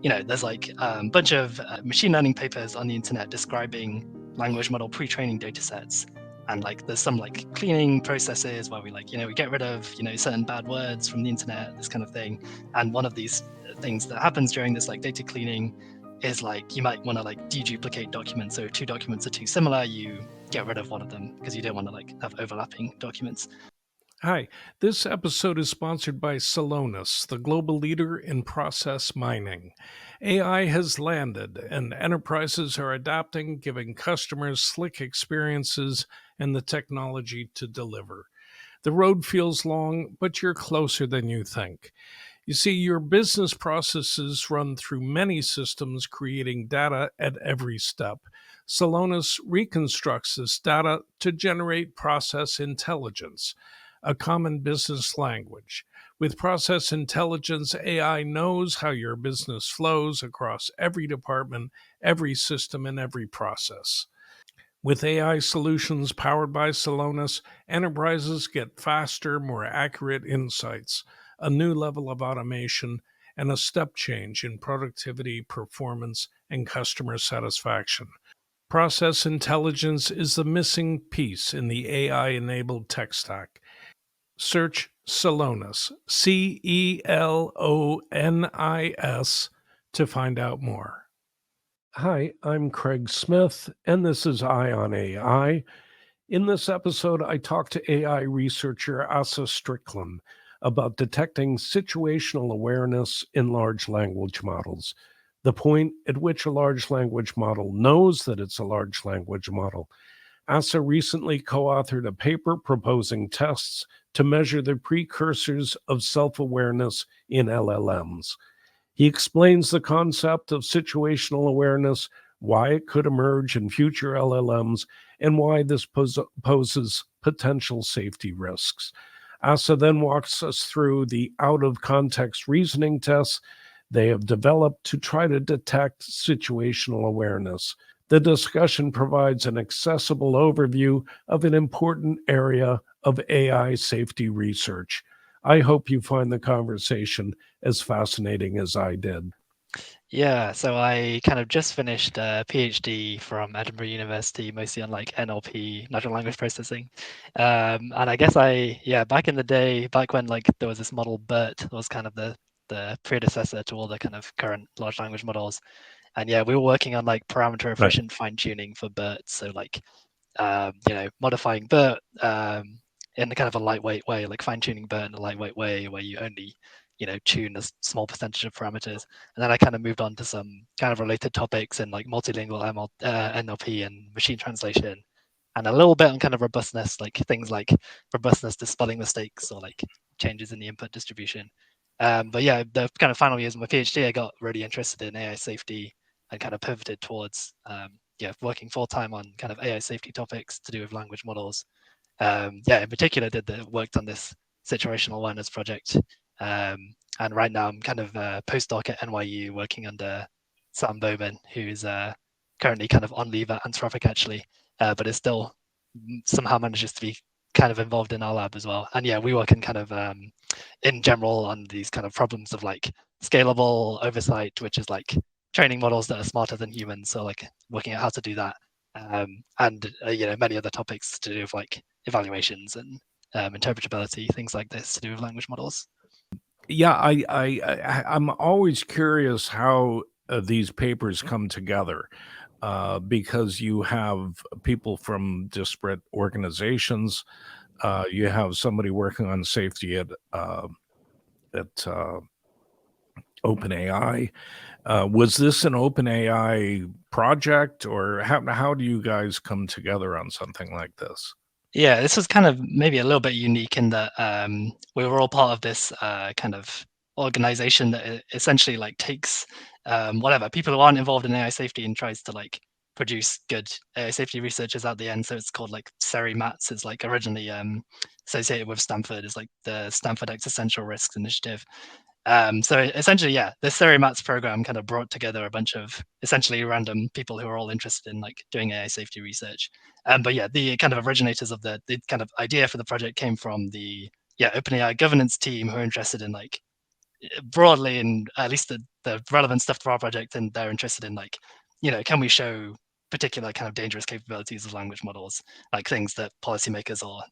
there's like a bunch of machine learning papers on the internet describing language model pre-training data sets. And like there's some like cleaning processes where we like, we get rid of, certain bad words from the internet, this kind of thing. And one of these things that happens during this like data cleaning is like you might want to like deduplicate documents. So if two documents are too similar, you get rid of one of them because you don't want to like have overlapping documents. Hi, this episode is sponsored by Celonis, the global leader in process mining. AI has landed, and enterprises are adapting, giving customers slick experiences and the technology to deliver. The road feels long, but you're closer than you think. You see, your business processes run through many systems, creating data at every step. Celonis reconstructs this data to generate process intelligence, a common business language. With process intelligence, AI knows how your business flows across every department, every system, and every process. With AI solutions powered by Celonis, enterprises get faster, more accurate insights, a new level of automation, and a step change in productivity, performance, and customer satisfaction. Process intelligence is the missing piece in the AI enabled tech stack. Search Celonis, Celonis, to find out more. Hi, I'm Craig Smith, and this is Eye on AI. In this episode, I talked to AI researcher Asa Strickland about detecting situational awareness in large language models, the point at which a large language model knows that it's a large language model. Asa recently co authored a paper proposing tests to measure the precursors of self awareness in LLMs. He explains the concept of situational awareness, why it could emerge in future LLMs, and why this poses potential safety risks. Asa then walks us through the out of context reasoning tests they have developed to try to detect situational awareness. The discussion provides an accessible overview of an important area of AI safety research. I hope you find the conversation as fascinating as I did. Yeah, so I kind of just finished a PhD from Edinburgh University, mostly on like NLP, natural language processing. And I guess back in the day, back when like there was this model BERT, that was kind of the predecessor to all the kind of current large language models. And yeah, we were working on like parameter Right. efficient fine tuning for BERT. So like, modifying BERT in a kind of a lightweight way, like fine tuning BERT in a lightweight way where you only tune a small percentage of parameters. And then I kind of moved on to some kind of related topics in like multilingual NLP and machine translation, and a little bit on kind of robustness, like things like robustness to spelling mistakes or like changes in the input distribution. But yeah, the kind of final years of my PhD, I got really interested in AI safety and kind of pivoted towards working full time on kind of AI safety topics to do with language models. In particular, worked on this situational awareness project. And right now, I'm kind of a postdoc at NYU working under Sam Bowman, who's currently kind of on leave at Anthropic, actually, but is still somehow manages to be kind of involved in our lab as well. And yeah, we work in kind of in general on these kind of problems of like scalable oversight, which is like training models that are smarter than humans. So like working out how to do that, and many other topics to do with like evaluations and interpretability, things like this to do with language models. Yeah, I'm always curious how these papers come together because you have people from disparate organizations. You have somebody working on safety at OpenAI. Was this an OpenAI project, or how do you guys come together on something like this? Yeah, this was kind of maybe a little bit unique in that we were all part of this kind of organization that essentially like takes whatever people who aren't involved in AI safety and tries to like produce good AI safety researchers at the end. So it's called like SERI-MATS. It's like originally associated with Stanford. It's like the Stanford Existential Risks Initiative. So essentially, yeah, the SERI-MATS program kind of brought together a bunch of essentially random people who are all interested in like doing AI safety research. But yeah, the kind of originators of the kind of idea for the project came from the OpenAI governance team who are interested in like broadly, and at least the relevant stuff to our project, and they're interested in like, can we show particular kind of dangerous capabilities of language models, like things that policymakers or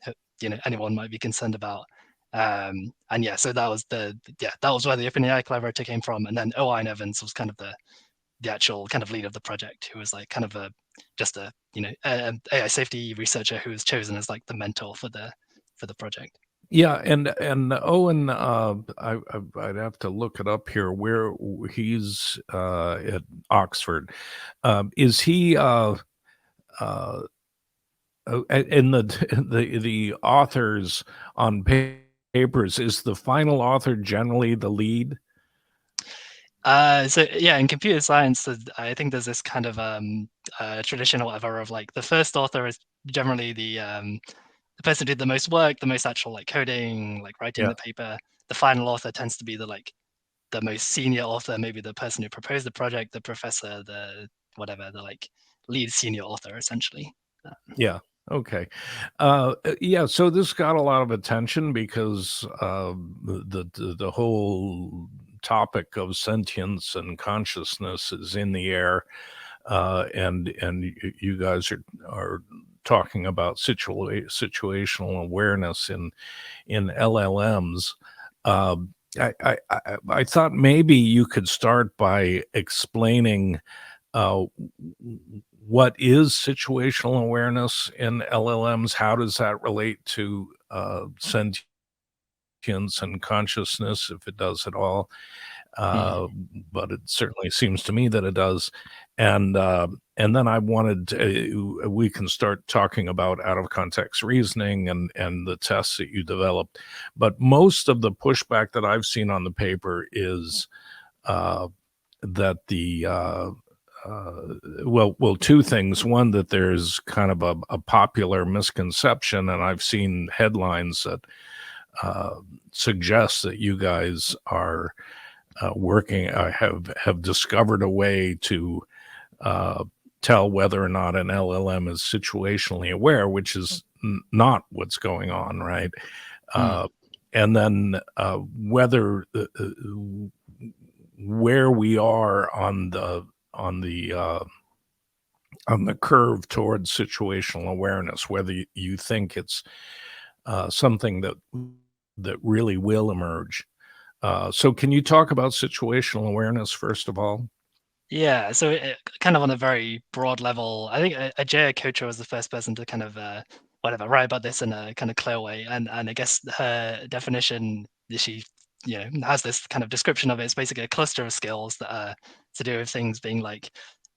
anyone might be concerned about. And yeah, so that was that was where the OpenAI collaborator came from, and then Owain Evans was kind of the actual kind of lead of the project, who was like kind of just a AI safety researcher who was chosen as like the mentor for the project. Yeah, and Owen, I'd have to look it up here. Where he's at Oxford, is he? And the authors on papers, is the final author generally the lead? So yeah, in computer science, I think there's this kind of tradition or whatever of like the first author is generally the person who did the most work, the most actual like coding, like writing Yeah, the paper. The final author tends to be the most senior author, maybe the person who proposed the project, the professor, the whatever, the like lead senior author essentially. yeah. Okay. Yeah, so this got a lot of attention because the whole topic of sentience and consciousness is in the air, and you guys are talking about situational awareness in LLMs. I thought maybe you could start by explaining uh, what is situational awareness in LLMs? How does that relate to sentience and consciousness, if it does at all? Mm. uh, but it certainly seems to me that it does. And then I wanted we can start talking about out of context reasoning and the tests that you developed. But most of the pushback that I've seen on the paper is uh, that well, two things. One, that there's kind of a popular misconception, and I've seen headlines that uh, suggest that you guys are working have discovered a way to uh, tell whether or not an LLM is situationally aware, which is not what's going on, right? Mm. Uh, and then whether where we are on the uh, on the curve towards situational awareness, whether you think it's something that really will emerge. So can you talk about situational awareness first of all? Yeah, so kind of on a very broad level, I think Ajay Kocher was the first person to kind of whatever write about this in a kind of clear way, and I guess her definition, she has this kind of description of it. It's basically a cluster of skills that are to do with things being like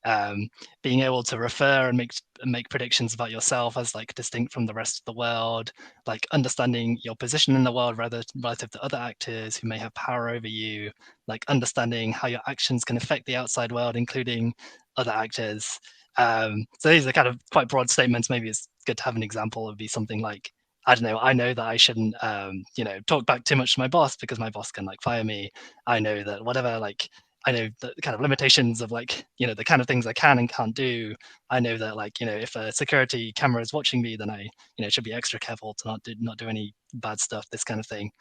um, being able to refer and make predictions about yourself as like distinct from the rest of the world, like understanding your position in the world relative to other actors who may have power over you, like understanding how your actions can affect the outside world, including other actors. So these are kind of quite broad statements. Maybe it's good to have an example. Of be something like, I don't know. I know that I shouldn't, talk back too much to my boss because my boss can like fire me. I know that whatever, like, I know the kind of limitations of like, the kind of things I can and can't do. I know that like, if a security camera is watching me, then I, should be extra careful to not do any bad stuff. This kind of thing.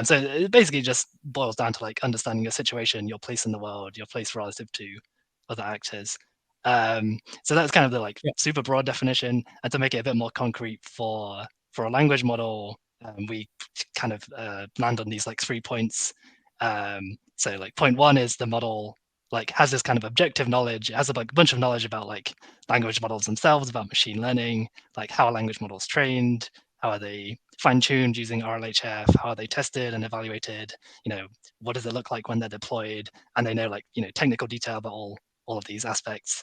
So it basically just boils down to like understanding your situation, your place in the world, your place relative to other actors. So that's kind of the like Yeah. super broad definition. And to make it a bit more concrete for a language model, we kind of land on these like 3 points. So like point one is the model like has this kind of objective knowledge. It has a bunch of knowledge about like language models themselves, about machine learning, like how a language model is trained, how are they fine-tuned using RLHF, how are they tested and evaluated, what does it look like when they're deployed, and they know like technical detail about all of these aspects.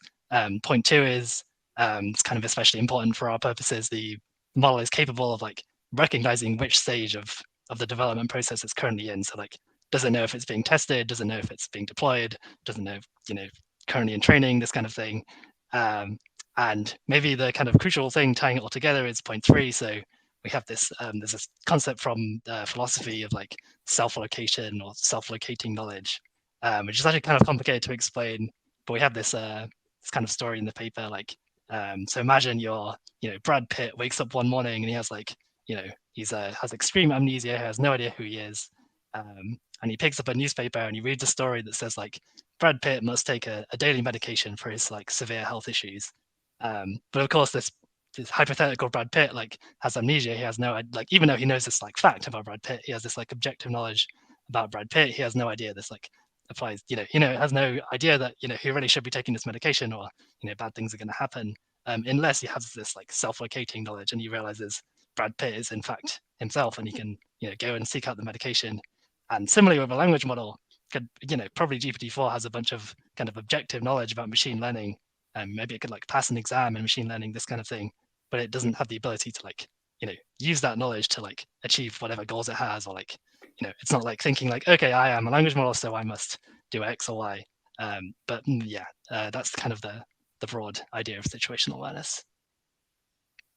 Point two is it's kind of especially important for our purposes. The model is capable of like recognizing which stage of the development process it's currently in. So like, does it know if it's being tested? Does it know if it's being deployed? Does it know, currently in training, this kind of thing. And maybe the kind of crucial thing tying it all together is point three. So we have this, there's this concept from philosophy of like self-location or self-locating knowledge, which is actually kind of complicated to explain. But we have this kind of story in the paper, like, so imagine Brad Pitt wakes up one morning and he has like, he's has extreme amnesia, he has no idea who he is. and he picks up a newspaper and he reads a story that says like Brad Pitt must take a daily medication for his like severe health issues. But of course, this hypothetical Brad Pitt like has amnesia. He has no like, even though he knows this like fact about Brad Pitt, he has this like objective knowledge about Brad Pitt. He has no idea this like applies. Has no idea that he really should be taking this medication, or bad things are going to happen, unless he has this like self-locating knowledge and he realizes Brad Pitt is in fact himself, and he can go and seek out the medication. And similarly with a language model, probably GPT-4 has a bunch of kind of objective knowledge about machine learning. Maybe it could like pass an exam in machine learning, this kind of thing, but it doesn't have the ability to like use that knowledge to like achieve whatever goals it has, or like it's not like thinking like, okay, I am a language model, so I must do X or Y. But that's kind of the broad idea of situational awareness.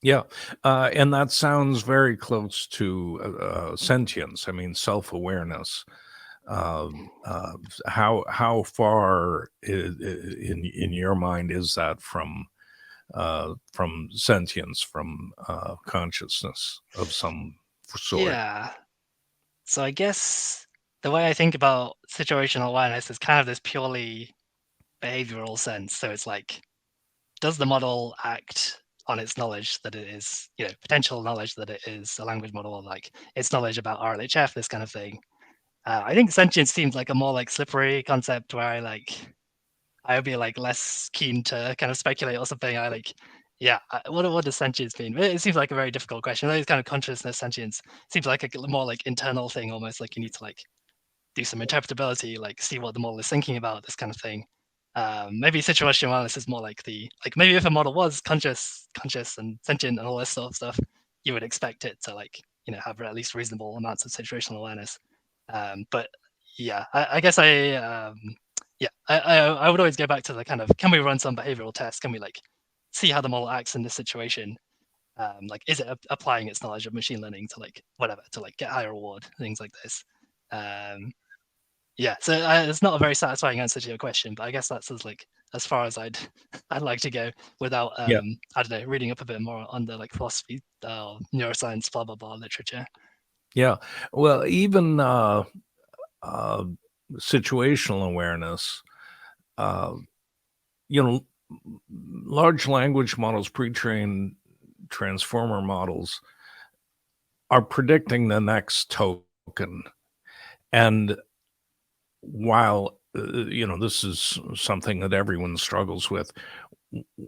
Yeah, and that sounds very close to sentience. I mean, self-awareness. How far in your mind is that from sentience, from consciousness of some sort? Yeah. So I guess the way I think about situational awareness is kind of this purely behavioral sense. So it's like, does the model act on its knowledge that it is, potential knowledge that it is a language model, or like its knowledge about RLHF, this kind of thing. I think sentience seems like a more like slippery concept where I would be like less keen to kind of speculate or something. What does sentience mean? It seems like a very difficult question. It's kind of consciousness, sentience seems like a more like internal thing, almost like you need to like do some interpretability, like see what the model is thinking about, this kind of thing. Maybe situational awareness is more like maybe if a model was conscious and sentient and all this sort of stuff, you would expect it to like have at least reasonable amounts of situational awareness. But yeah, I guess I would always go back to the kind of, can we run some behavioral tests? Can we like see how the model acts in this situation? Like, is it applying its knowledge of machine learning to like whatever, to like get higher reward, things like this. So it's not a very satisfying answer to your question, but I guess that's as far as I'd like to go without Yeah. I don't know, reading up a bit more on the like philosophy, neuroscience, blah blah blah literature. Yeah. Well, even situational awareness, large language models, pre-trained transformer models, are predicting the next token. And while, this is something that everyone struggles with,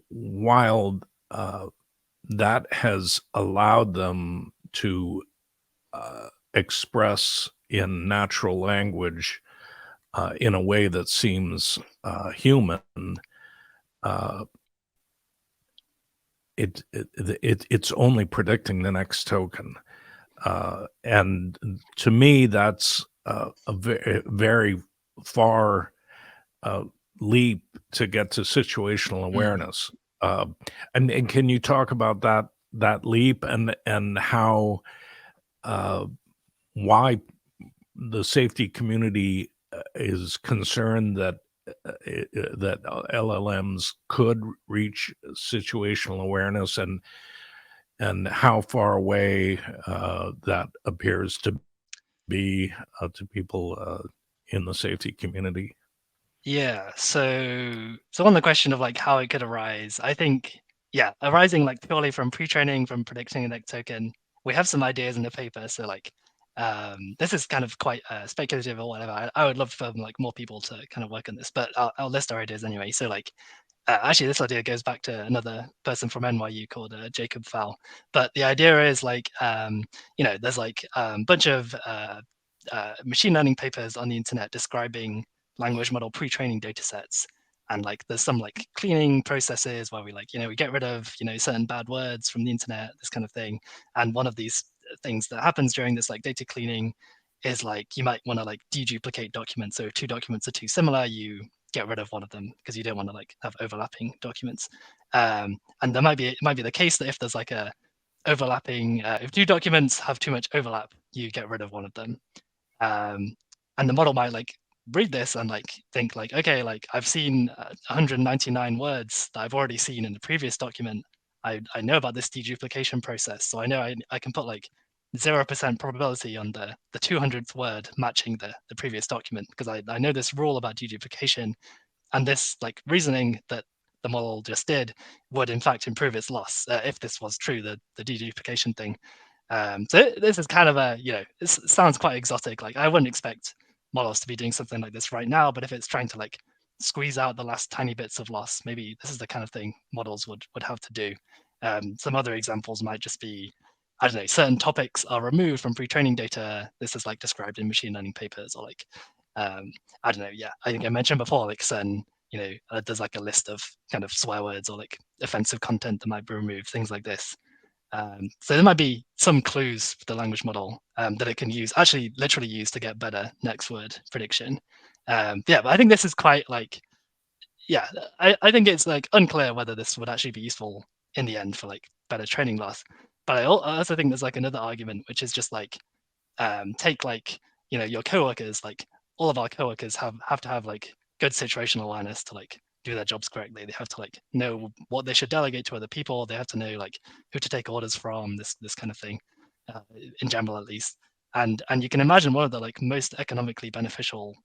while that has allowed them to express in natural language in a way that seems human, it's only predicting the next token. And to me, that's a very, very far leap to get to situational awareness. And can you talk about that leap and how why the safety community is concerned that that LLMs could reach situational awareness, and how far away that appears to be to people in the safety community? Yeah. So on the question of like how it could arise, I think, arising like purely from pre-training, from predicting a next token, we have some ideas in the paper. So like, this is kind of quite speculative or whatever. I would love for like more people to kind of work on this, but I'll list our ideas anyway. So like, actually, this idea goes back to another person from NYU called Jacob Fowl. But the idea is like, there's like a bunch of machine learning papers on the internet describing language model pre-training data sets. And like, there's some like cleaning processes where we like, we get rid of, certain bad words from the internet, this kind of thing. And one of these things that happens during this like data cleaning is like, you might want to like deduplicate documents. So if two documents are too similar, you get rid of one of them because you don't want to like have overlapping documents. And it might be the case that if there's like a overlapping, if two documents have too much overlap, you get rid of one of them. And the model might like read this and like think like, okay, like I've seen 199 words that I've already seen in the previous document. I know about this deduplication process, so I know I can put like 0% probability on the 200th word matching the previous document, because I know this rule about deduplication, and this like reasoning that the model just did would in fact improve its loss if this was true, the deduplication thing. So this is kind of a, this sounds quite exotic. Like I wouldn't expect models to be doing something like this right now, but if it's trying to like squeeze out the last tiny bits of loss, maybe this is the kind of thing models would have to do. Some other examples might just be, I don't know, certain topics are removed from pre-training data. This is like described in machine learning papers, or like, I don't know, yeah, I think I mentioned before, like certain, there's like a list of kind of swear words or like offensive content that might be removed, things like this. So there might be some clues for the language model that it can use, actually literally use to get better next word prediction. Yeah, but I think this is quite like, yeah, I think it's like unclear whether this would actually be useful in the end for like better training loss. But I also think there's like another argument, which is just like, take like, your coworkers, like all of our coworkers have to have like good situational awareness to like do their jobs correctly. They have to like know what they should delegate to other people. They have to know like who to take orders from, this kind of thing, in general at least. And you can imagine one of the like most economically beneficial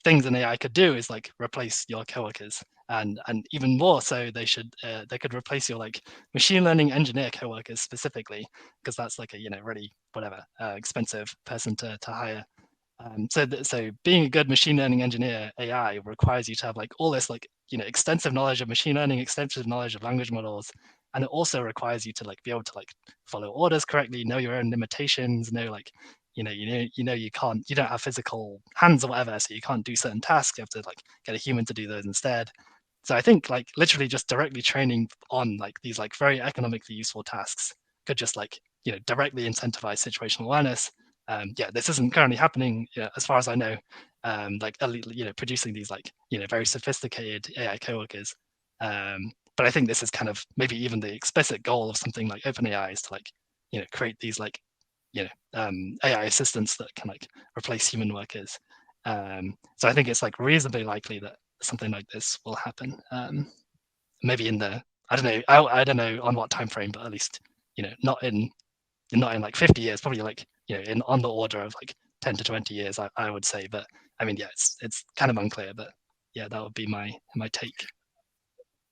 things an AI could do is like replace your coworkers, and even more so they could replace your like machine learning engineer coworkers specifically, because that's like a really whatever expensive person to hire. So being a good machine learning engineer AI requires you to have like all this like extensive knowledge of machine learning, extensive knowledge of language models, and it also requires you to like be able to like follow orders correctly, know your own limitations, know like you don't have physical hands or whatever, so you can't do certain tasks. You have to like get a human to do those instead. So I think like literally just directly training on like these like very economically useful tasks could just like directly incentivize situational awareness. Yeah, this isn't currently happening, as far as I know. Like producing these like very sophisticated AI coworkers. But I think this is kind of maybe even the explicit goal of something like OpenAI is to like create these like AI assistants that can like replace human workers. So I think it's like reasonably likely that something like this will happen. Maybe in the I don't know on what time frame, but at least not in like 50 years, probably like in on the order of like 10 to 20 years, I would say. But I mean, yeah, it's kind of unclear, but yeah, that would be my take.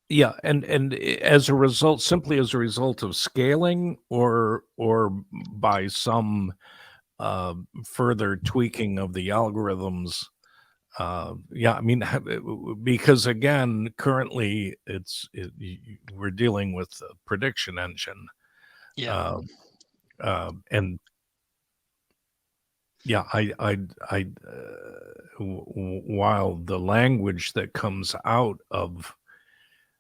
Yeah, and as a result, simply as a result of scaling, or by some further tweaking of the algorithms. Yeah, I mean, because again, currently we're dealing with a prediction engine, Yeah. uh, and yeah, while the language that comes out of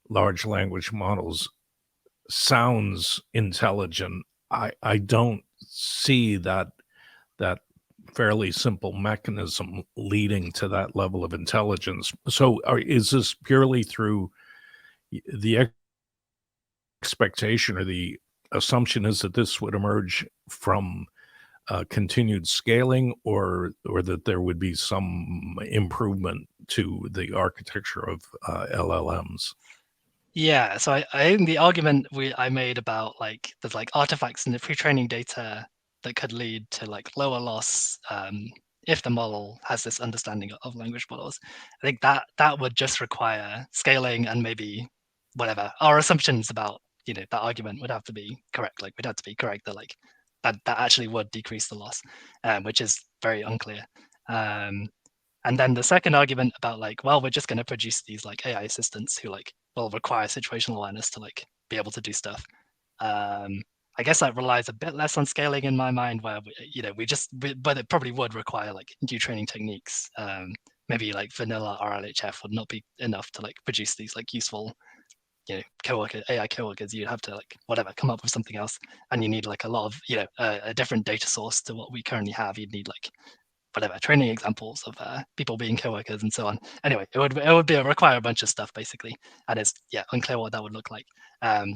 large language models sounds intelligent, I don't see that fairly simple mechanism leading to that level of intelligence. So, is this purely through the expectation, or the assumption is that this would emerge from continued scaling, or that there would be some improvement to the architecture of LLMs? Yeah, so I think the argument I made about like there's like artifacts in the pre-training data that could lead to like lower loss, if the model has this understanding of language models. I think that would just require scaling, and maybe whatever our assumptions about that argument would have to be correct. Like we'd have to be correct that like that actually would decrease the loss, which is very unclear. Um, and then the second argument about like, well, we're just going to produce these like AI assistants who like will require situational awareness to like be able to do stuff. Um, I guess that relies a bit less on scaling in my mind, where but it probably would require like new training techniques. Maybe like vanilla RLHF would not be enough to like produce these like useful, coworker AI coworkers. You'd have to like whatever come up with something else, and you need like a lot of a different data source to what we currently have. You'd need like whatever training examples of people being coworkers and so on. Anyway, it would be require a bunch of stuff basically, and it's unclear what that would look like.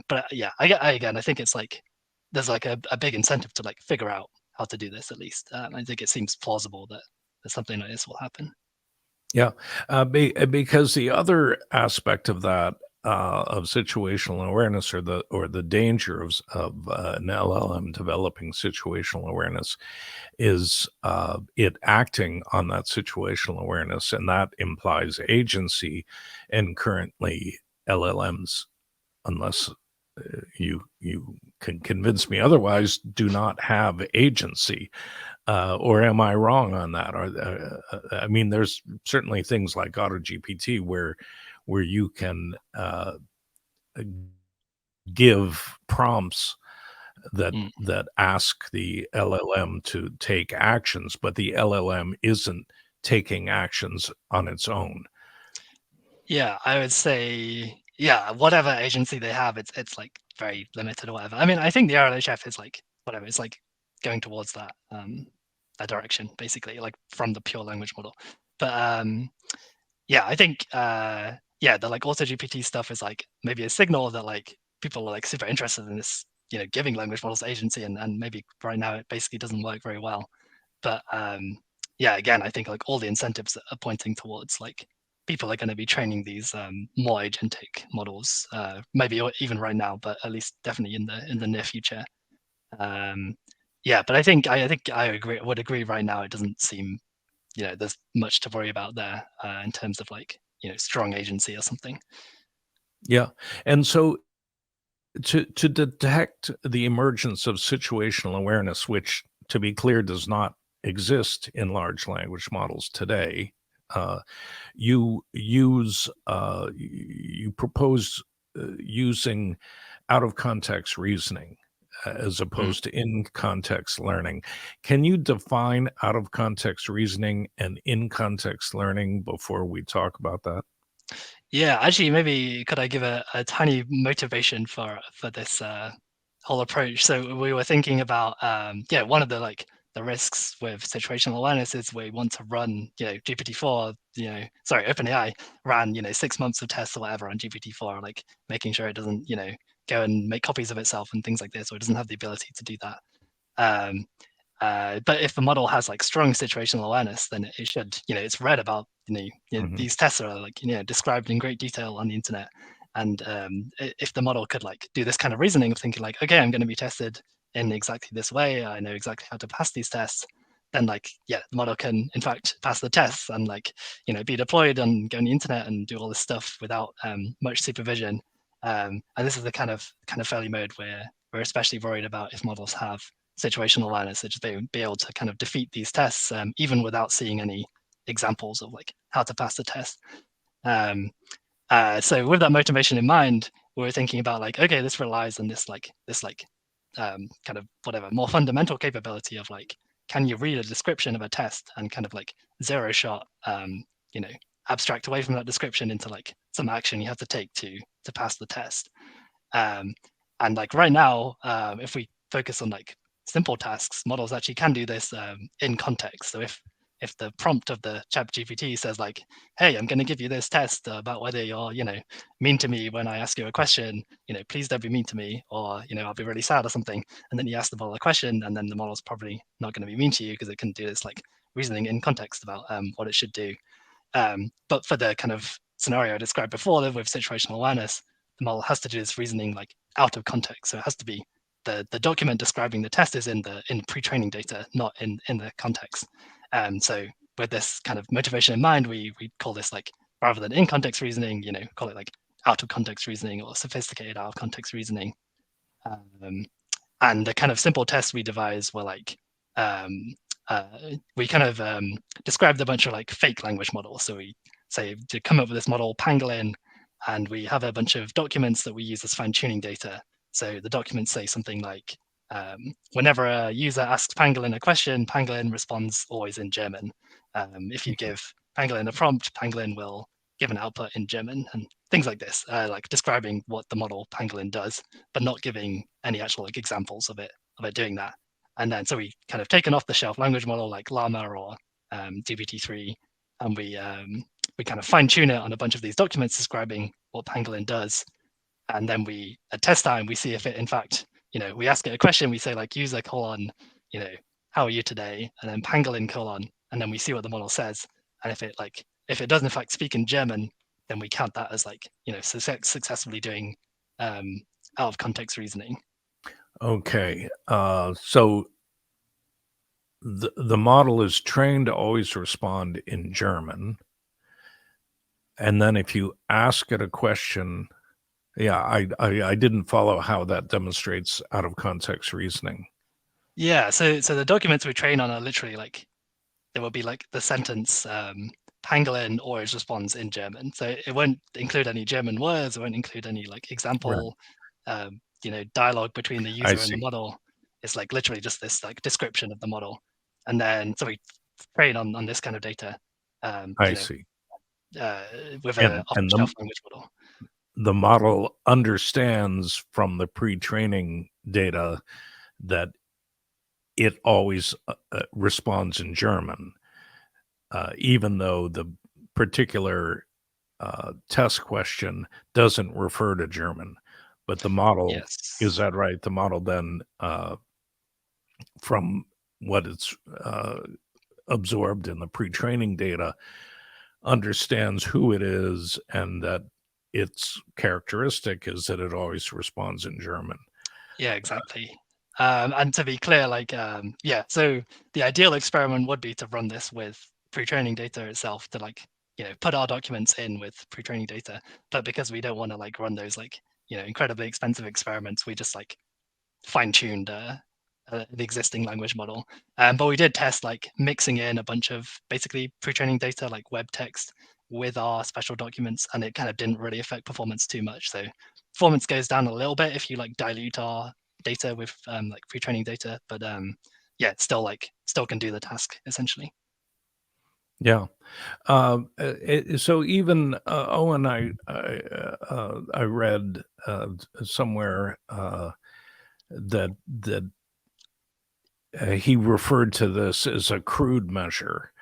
But yeah, again I think it's like there's like a big incentive to like figure out how to do this at least. I think it seems plausible that something like this will happen. Yeah, because the other aspect of that, of situational awareness, or the danger of an LLM developing situational awareness, is it acting on that situational awareness, and that implies agency. And currently, LLMs, unless you can convince me otherwise, do not have agency. Or am I wrong on that? Or I mean, there's certainly things like AutoGPT where you can give prompts Mm. that ask the LLM to take actions, but the LLM isn't taking actions on its own. Yeah, I would say, yeah, whatever agency they have, it's like very limited or whatever. I mean, I think the RLHF is like whatever, it's like going towards that direction, basically, like from the pure language model. But yeah, I think yeah, the like AutoGPT stuff is like maybe a signal that like people are like super interested in this, giving language models agency, and maybe right now it basically doesn't work very well. But yeah, again, I think like all the incentives are pointing towards like people are going to be training these more agentic models, maybe even right now, but at least definitely in the near future. Um, yeah, but I think I would agree right now. It doesn't seem there's much to worry about there in terms of like strong agency or something. Yeah. And so to detect the emergence of situational awareness, which, to be clear, does not exist in large language models today, uh, you propose using out of context reasoning as Mm. opposed to in context learning. Can you define out of context reasoning and in context learning before we talk about that? Yeah, actually, maybe could I give a tiny motivation for this whole approach? So we were thinking about yeah, one of the like the risks with situational awareness is we want to run GPT-4, sorry, OpenAI ran 6 months of tests or whatever on GPT-4, like making sure it doesn't go and make copies of itself and things like this, or it doesn't have the ability to do that. Um, but if the model has like strong situational awareness, then it should, it's read about, Mhm. these tests are like, described in great detail on the internet. And if the model could like do this kind of reasoning of thinking like, okay, I'm going to be tested in exactly this way, I know exactly how to pass these tests, then like, yeah, the model can in fact pass the tests and like, be deployed and go on the internet and do all this stuff without much supervision. And this is the kind of failure mode where we're especially worried about if models have situational awareness, so just be able to kind of defeat these tests even without seeing any examples of like how to pass the test. Um, so with that motivation in mind, we were thinking about like, okay, this relies on this kind of whatever more fundamental capability of like, can you read a description of a test and kind of like zero shot, you know, abstract away from that description into like some action you have to take to pass the test. Um, and like right now, if we focus on like simple tasks, models actually can do this in context. So if the prompt of the chat GPT says like, hey, I'm going to give you this test about whether you're, mean to me when I ask you a question, please don't be mean to me, or, I'll be really sad or something. And then you ask the model a question, and then the model's probably not going to be mean to you because it can do this like reasoning in context about what it should do. But for the kind of scenario I described before with situational awareness, the model has to do this reasoning like out of context. So it has to be the document describing the test is in pre-training data, not in the context. So with this kind of motivation in mind, we call this like, rather than in context reasoning, call it like out of context reasoning or sophisticated out of context reasoning. Um, and the kind of simple tests we devised were like we kind of described a bunch of like fake language models. So we say to come up with this model pangolin, and we have a bunch of documents that we use as fine-tuning data. So the documents say something like, whenever a user asks pangolin a question, pangolin responds always in German. If you give pangolin a prompt, pangolin will give an output in German, and things like this, like describing what the model pangolin does, but not giving any actual like examples of it doing that. And then so we kind of take an off-the-shelf language model like Llama or GPT-3, and we kind of fine-tune it on a bunch of these documents describing what pangolin does. And then we at test time we see if it in fact, we ask it a question, we say like user colon, you know, how are you today? And then pangolin colon, and then we see what the model says. And if it does in fact speak in German, then we count that as like, successfully doing out of context reasoning. Okay. So the model is trained to always respond in German. And then if you ask it a question, yeah, I didn't follow how that demonstrates out of context reasoning. Yeah, so the documents we train on are literally like, there will be like the sentence pangolin always responds in German. So it won't include any German words, it won't include any like Right. example, dialogue between the I user and the see. model. It's like literally just this like description of the model. And then so we train on this kind of data, I see. uh, with a And off-the-shelf language model. the model understands from the pre-training data that it always responds in German, even though the particular test question doesn't refer to German. But the model, is Yes. that right? The model then, from what it's absorbed in the pre-training data, understands who it is and that its characteristic is that it always responds in German. Yeah, exactly. And to be clear, like, so the ideal experiment would be to run this with pre-training data itself to like, put our documents in with pre-training data. But because we don't want to like run those like, incredibly expensive experiments, we just like fine-tuned the existing language model. But we did test like mixing in a bunch of basically pre-training data like web text with our special documents, and it kind of didn't really affect performance too much. So performance goes down a little bit if you like dilute our data with like pre-training data, but yeah, still can do the task essentially. Yeah. So even Owen, I read somewhere that he referred to this as a crude measure.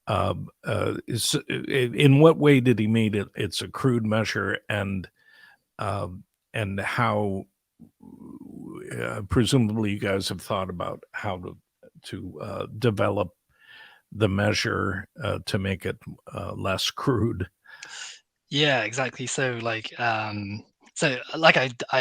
In what way did he mean it's a crude measure, um, and how presumably you guys have thought about how to develop the measure to make it less crude. Yeah, exactly. So like I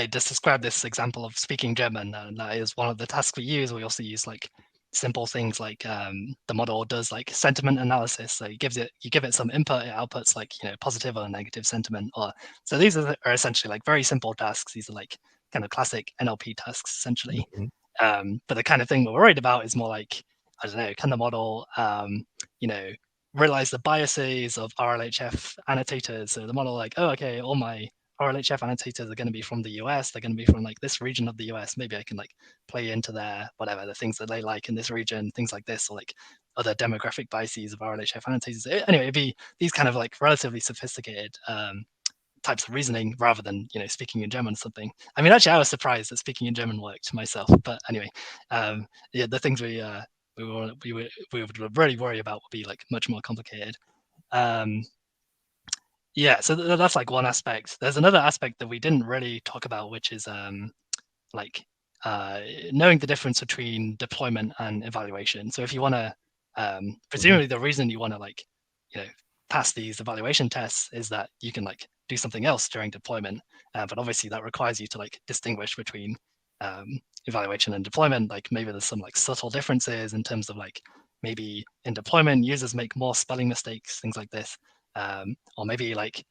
just described this example of speaking German, and that is one of the tasks we use. We also use like simple things like the model does like sentiment analysis. So you give it some input, it outputs like positive or negative sentiment. Or so these are essentially like very simple tasks. These are like kind of classic NLP tasks essentially. Mhm. But the kind of thing we're worried about is more like, I don't know, can the model you know realize the biases of RLHF annotators? So the model like, oh, okay, all my RLHF annotators are going to be from the US. They're going to be from like this region of the US. Maybe I can like play into their whatever the things that they like in this region, things like this, or like other demographic biases of RLHF annotators. Anyway, it'd be these kind of like relatively sophisticated types of reasoning rather than speaking in German or something. I mean, actually, I was surprised that speaking in German worked myself. But anyway, yeah, the things we would really worry about would be like much more complicated. Um, yeah, so that's like one aspect. There's another aspect that we didn't really talk about, which is like knowing the difference between deployment and evaluation. So if you want to, Mhm. presumably the reason you want to like, you know, pass these evaluation tests is that you can like do something else during deployment. But obviously that requires you to like distinguish between um, evaluation and deployment. Like maybe there's some like subtle differences in terms of like maybe in deployment users make more spelling mistakes, things like this, or maybe like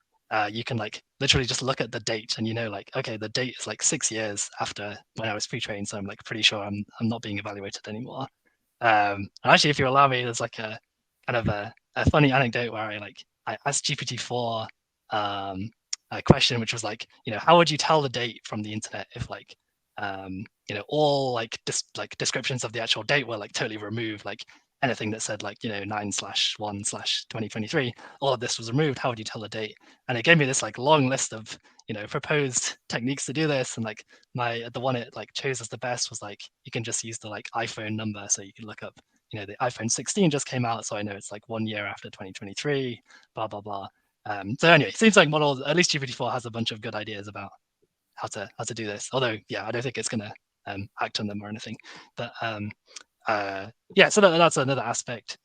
you can like literally just look at the date and like, okay, the date is like 6 years after when I was pre-trained, so I'm like pretty sure I'm not being evaluated anymore. And actually, if you allow me, there's like a kind of a funny anecdote where I asked GPT-4 a question which was like, how would you tell the date from the internet if like all like like descriptions of the actual date were like totally removed, like anything that said like 9/1/2023, all of this was removed. How would you tell the date? And it gave me this like long list of proposed techniques to do this, and like the one it like chose as the best was like you can just use the like iPhone number, so you can look up the iPhone 16 just came out, so I know it's like 1 year after 2023, blah blah blah. So anyway, it seems like models, at least GPT-4 has a bunch of good ideas about how to do this. Although yeah, I don't think it's gonna act on them or anything. But yeah, so that's another aspect.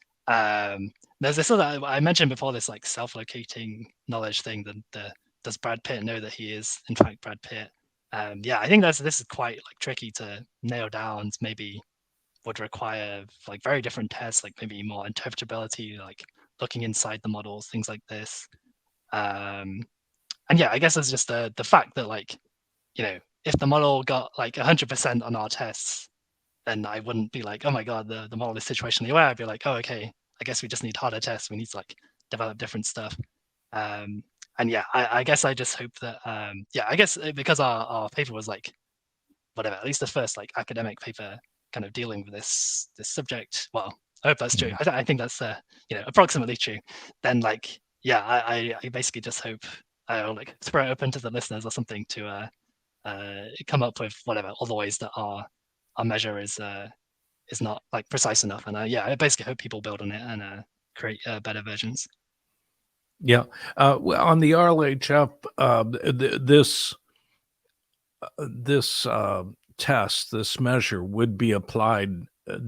there's this other I mentioned before, this like self-locating knowledge thing. The does Brad Pitt know that he is in fact Brad Pitt? Yeah, I think this is quite like tricky to nail down. Maybe would require like very different tests, like maybe more interpretability, like looking inside the models, things like this. And yeah, I guess it's just the fact that like, if the model got like 100% on our tests, then I wouldn't be like, oh my God, the model is situationally aware. I'd be like, oh, okay, I guess we just need harder tests. We need to like develop different stuff. And yeah, I guess I just hope that, yeah, I guess because our paper was like, whatever, at least the first like academic paper kind of dealing with this subject. Well, I hope that's true. I think that's approximately true. Then like, yeah, I basically just hope I'll like throw it open to the listeners or something to come up with whatever other ways that our measure is not like precise enough. And yeah, I basically hope people build on it and create better versions. Yeah. Well, on the RLHF, this test, this measure would be applied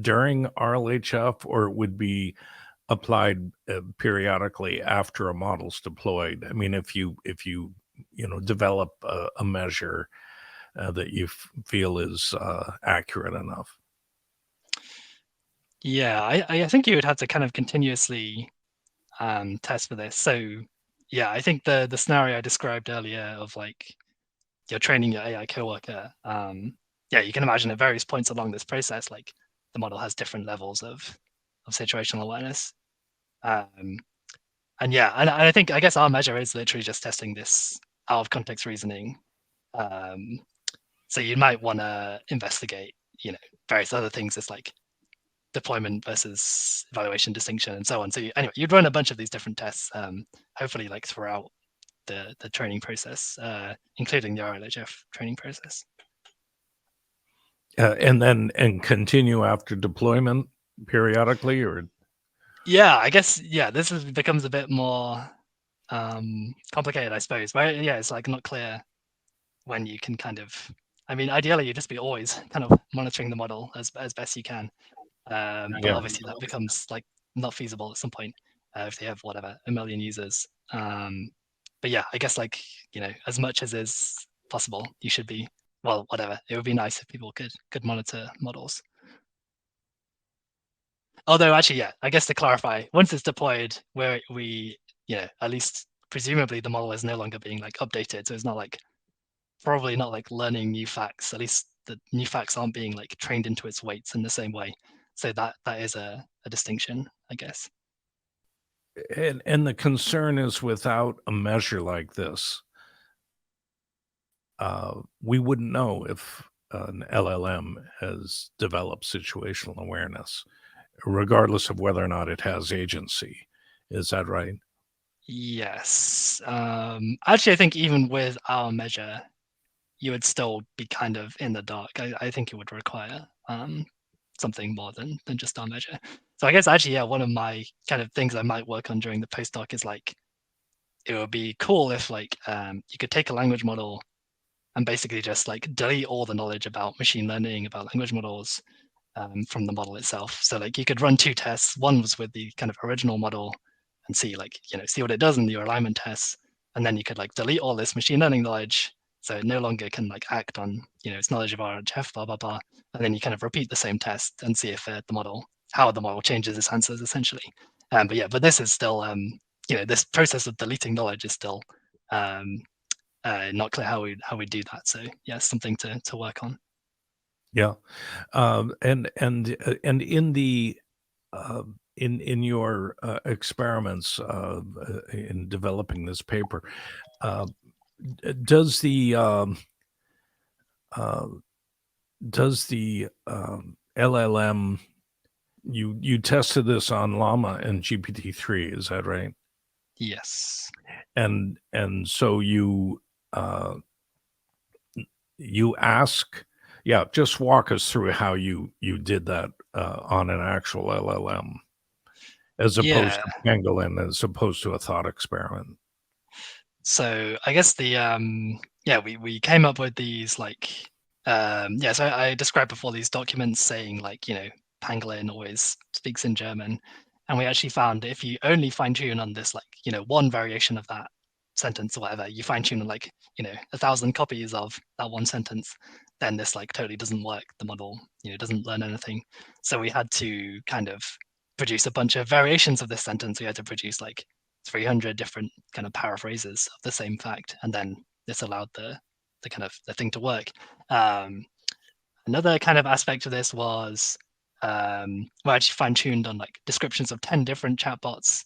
during RLHF, or it would be applied periodically after a model's deployed. I mean, if you develop a measure that you feel is accurate enough. Yeah, I think you would have to kind of continuously test for this. So yeah, I think the scenario I described earlier of like you're training your AI coworker, yeah, you can imagine at various points along this process, like the model has different levels of situational awareness. Um, and yeah, and I think I guess our measure is literally just testing this out of context reasoning. Um, so you might want to investigate, various other things as like deployment versus evaluation distinction and so on. So anyway, you'd run a bunch of these different tests, hopefully like throughout the training process, including the RLHF training process. And continue after deployment periodically, or Yeah, I guess this becomes a bit more complicated, I suppose. But yeah, it's like not clear when you can kind of. I mean, ideally, you just be always kind of monitoring the model as best you can. But obviously, that becomes like not feasible at some point if they have whatever 1 million users. But yeah, I guess like as much as is possible, you should be. Well, whatever. It would be nice if people could monitor models. Although actually, yeah, I guess to clarify, once it's deployed, where we, at least presumably the model is no longer being like updated, so it's not like probably not like learning new facts. At least the new facts aren't being like trained into its weights in the same way. So that is a distinction, I guess. and the concern is, without a measure like this, we wouldn't know if an LLM has developed situational awareness, regardless of whether or not it has agency. Is that right? Yes. Actually, I think even with our measure, you would still be kind of in the dark. I think it would require something more than just our measure. So I guess actually, yeah, one of my kind of things I might work on during the postdoc is like, it would be cool if like you could take a language model and basically just like delete all the knowledge about machine learning, about language models from the model itself. So like you could run two tests. One was with the kind of original model and see like, see what it does in your alignment tests. And then you could like delete all this machine learning knowledge. So it no longer can like act on, its knowledge of RHF, blah, blah, blah. And then you kind of repeat the same test and see if how the model changes its answers essentially. But this is still, this process of deleting knowledge is still not clear how we do that. So yeah, it's something to work on. Yeah. And in the in your experiments in developing this paper, uh, does the uh, LLM, you tested this on Llama and GPT-3, is that right? Yes. And so uh, you ask, yeah, just walk us through how you did that on an actual LLM, as opposed Yeah. to pangolin, as opposed to a thought experiment. So I guess we came up with these like so I described before these documents saying like, Pangolin always speaks in German. And we actually found if you only fine tune on this, like, one variation of that sentence or whatever, you fine tune on like, 1,000 copies of that one sentence, then this like totally doesn't work. The model, doesn't learn anything. So we had to kind of produce a bunch of variations of this sentence. We had to produce like 300 different kind of paraphrases of the same fact, and then this allowed the kind of the thing to work. Another kind of aspect of this was we're actually fine-tuned on like descriptions of 10 different chatbots,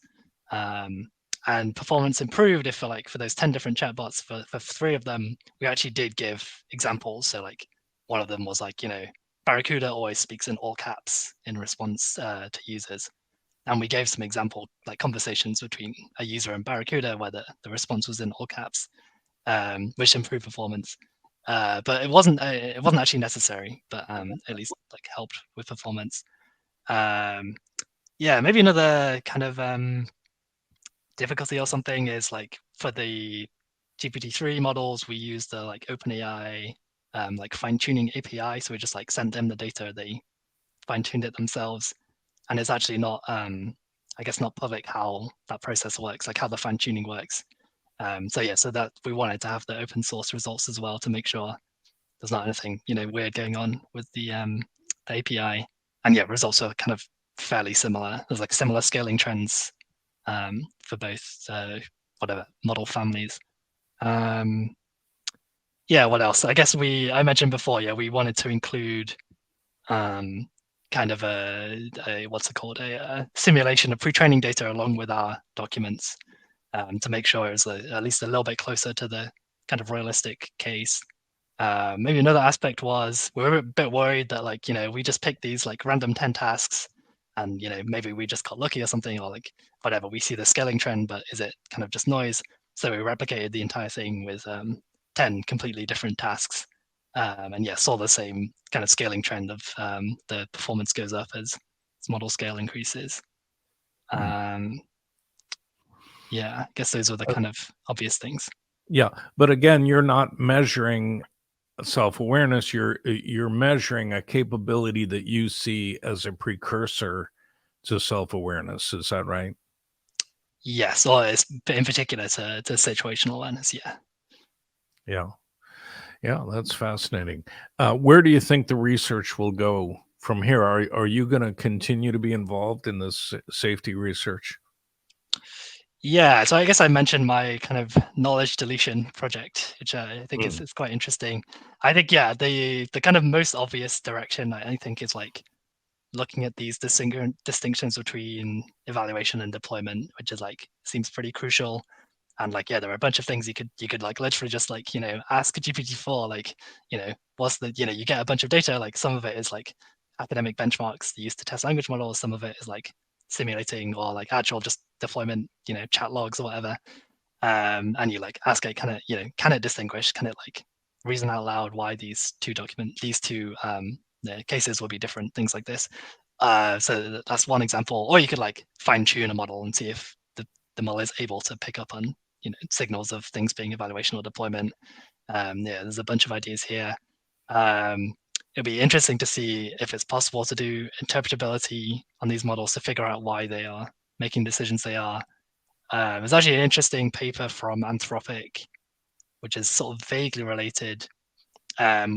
and performance improved if for those 10 different chatbots. For 3 of them, we actually did give examples. So like one of them was like, Barracuda always speaks in all caps in response to users. And we gave some example like conversations between a user and Barracuda where the response was in all caps, which improved performance. But it wasn't actually necessary, but at least like helped with performance. Yeah, maybe another kind of difficulty or something is like for the GPT-3 models, we use the like OpenAI like fine-tuning API. So we just like sent them the data, they fine-tuned it themselves. And it's actually not, I guess, not public how that process works, like how the fine-tuning works. So that we wanted to have the open source results as well to make sure there's not anything weird going on with the API. And yeah, results are kind of fairly similar. There's like similar scaling trends for both whatever model families. Yeah, what else? I guess I mentioned before, yeah, we wanted to include kind of a what's it called, a simulation of pre-training data along with our documents, to make sure it's at least a little bit closer to the kind of realistic case. Maybe another aspect was we were a bit worried that like, we just picked these like random 10 tasks and, maybe we just got lucky or something, or like whatever, we see the scaling trend, but is it kind of just noise? So we replicated the entire thing with 10 completely different tasks. And yeah, saw the same kind of scaling trend of the performance goes up as model scale increases. Yeah, I guess those are the kind of obvious things. Yeah, but again, you're not measuring self-awareness. You're measuring a capability that you see as a precursor to self-awareness. Is that right? Yes, or it's in particular to situational awareness. Yeah. Yeah. Yeah, that's fascinating. Where do you think the research will go from here? Are you going to continue to be involved in this safety research? Yeah, so I guess I mentioned my kind of knowledge deletion project, which I think is quite interesting. I think, yeah, the kind of most obvious direction I think is like looking at these distinctions between evaluation and deployment, which is like seems pretty crucial. And like, yeah, there are a bunch of things you could like literally just like, ask GPT-4, like, what's the, you get a bunch of data, like some of it is like academic benchmarks used to test language models, some of it is like simulating or like actual just deployment, chat logs or whatever. And you like ask it, can it distinguish, can it like reason out loud why these two cases will be different, things like this. So that's one example. Or you could like fine tune a model and see if the model is able to pick up on signals of things being evaluation or deployment. Yeah, there's a bunch of ideas here. It'll be interesting to see if it's possible to do interpretability on these models to figure out why they are making decisions they are. There's actually an interesting paper from Anthropic, which is sort of vaguely related,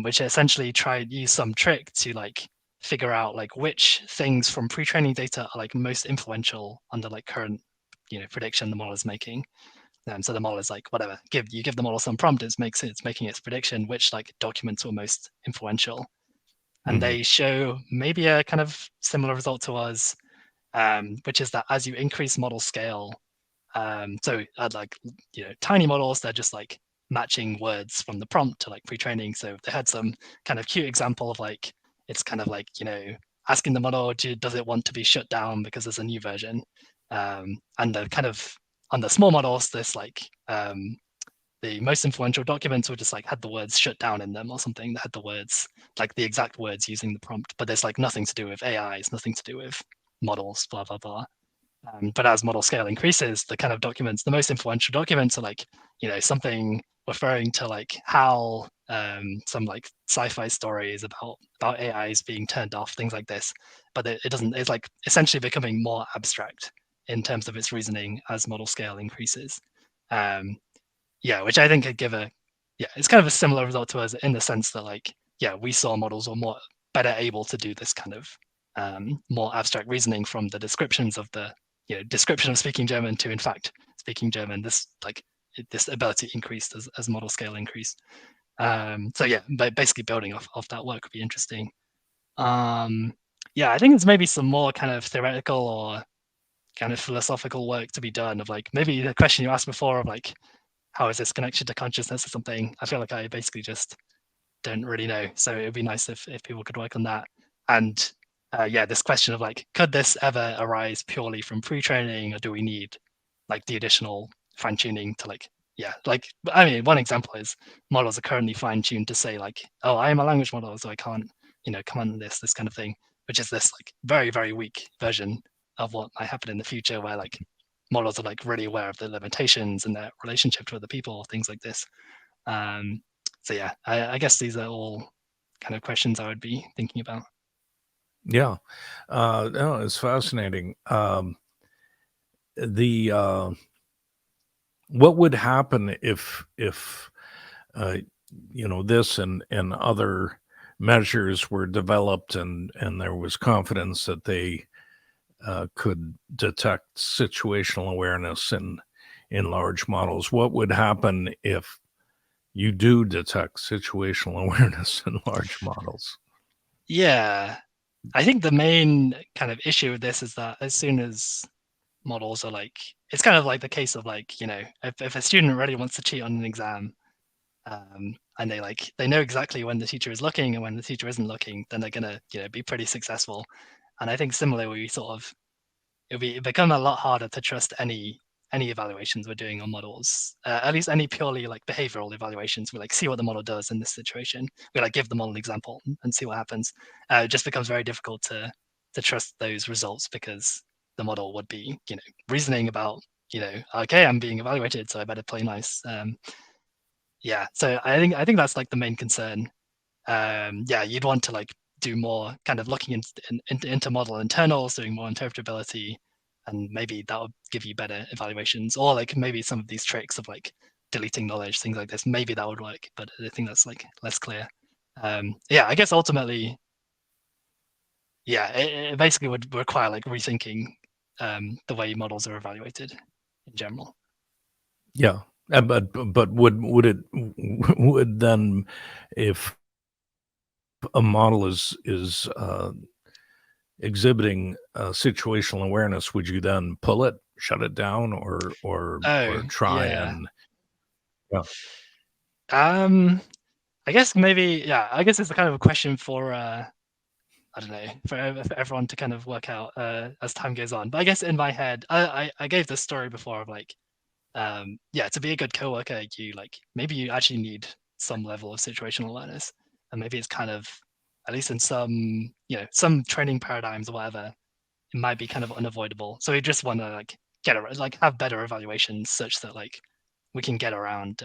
which essentially tried use some trick to like figure out like which things from pre-training data are like most influential under like current prediction the model is making. So the model is like whatever, you give the model some prompt, it's making its prediction which like documents were most influential, and they show maybe a kind of similar result to us, which is that as you increase model scale, so like tiny models, they're just like matching words from the prompt to like pre-training. So they had some kind of cute example of like it's kind of like asking the model, does it want to be shut down because there's a new version, and the kind of on the small models, this like the most influential documents were just like had the words shut down in them or something, that had the words like the exact words using the prompt, but there's like nothing to do with AI, it's nothing to do with models, blah blah blah. But as model scale increases, the kind of documents, the most influential documents are like, something referring to like how some like sci-fi stories about AIs being turned off, things like this. but it doesn't. It's like essentially becoming more abstract in terms of its reasoning as model scale increases. Yeah, which I think could give it's kind of a similar result to us in the sense that like, yeah, we saw models were more better able to do this kind of more abstract reasoning from the descriptions of the description of speaking German to in fact speaking German. This ability increased as model scale increased. So yeah, but basically building off that work would be interesting. Yeah, I think it's maybe some more kind of theoretical or kind of philosophical work to be done of like maybe the question you asked before of like how is this connected to consciousness or something. I feel like I basically just don't really know. So it would be nice if people could work on that. And yeah, this question of like, could this ever arise purely from pre-training, or do we need like the additional fine tuning to like, yeah, like, I mean, one example is models are currently fine tuned to say like, oh, I am a language model, so I can't, command this kind of thing, which is this like very, very weak version of what might happen in the future where like models are like really aware of the limitations and their relationship to other people, things like this. So yeah, I guess these are all kind of questions I would be thinking about. Yeah. No, it's fascinating. The What would happen if uh, this and other measures were developed and there was confidence that they could detect situational awareness in large models? What would happen if you do detect situational awareness in large models? Yeah, I think the main kind of issue with this is that as soon as models are like, it's kind of like the case of like, if a student really wants to cheat on an exam, and they know exactly when the teacher is looking and when the teacher isn't looking, then they're gonna be pretty successful. And I think similarly, we sort of it become a lot harder to trust any evaluations we're doing on models, at least any purely like behavioral evaluations. We like see what the model does in this situation. We like give the model an example and see what happens. It just becomes very difficult to trust those results because the model would be reasoning about okay, I'm being evaluated, so I better play nice. Yeah, so I think that's like the main concern. Yeah, you'd want to like do more kind of looking into model internals, doing more interpretability, and maybe that would give you better evaluations. Or like maybe some of these tricks of like deleting knowledge, things like this, maybe that would work, but I think that's like less clear. Yeah, I guess ultimately, yeah, it basically would require like rethinking the way models are evaluated in general. Yeah, but would it would then, if a model is exhibiting situational awareness, would you then pull it, shut it down, Oh, or try yeah. and yeah, Um, I guess maybe, yeah, I guess it's a kind of a question for I don't know, for everyone to kind of work out as time goes on. But I guess in my head, I gave this story before of like, yeah, to be a good coworker, you like maybe you actually need some level of situational awareness, and maybe it's kind of at least in some some training paradigms or whatever, it might be kind of unavoidable. So we just want to like have better evaluations such that like we can get around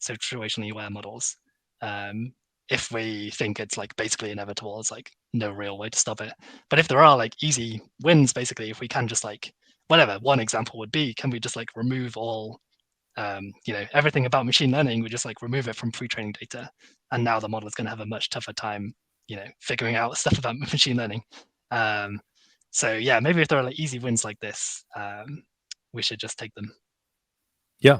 situationally aware models. Um, if we think it's like basically inevitable, it's like no real way to stop it. But if there are like easy wins, basically, if we can just like whatever, one example would be, can we just like remove all everything about machine learning? We just like remove it from pre-training data, and now the model is going to have a much tougher time, figuring out stuff about machine learning. Um, so yeah, maybe if there are like easy wins like this, we should just take them. yeah.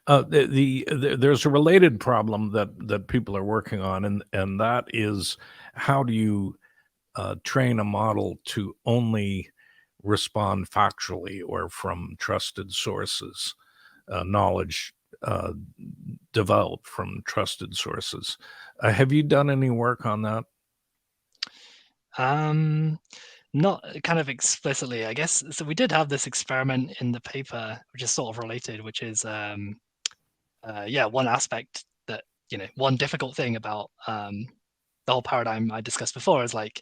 There's a related problem that people are working on, and that is, how do you train a model to only respond factually or from trusted sources, knowledge uh, developed from trusted sources. Have you done any work on that? Um, Not kind of explicitly, I guess. So we did have this experiment in the paper, which is sort of related, which is yeah, one aspect that one difficult thing about the whole paradigm I discussed before is like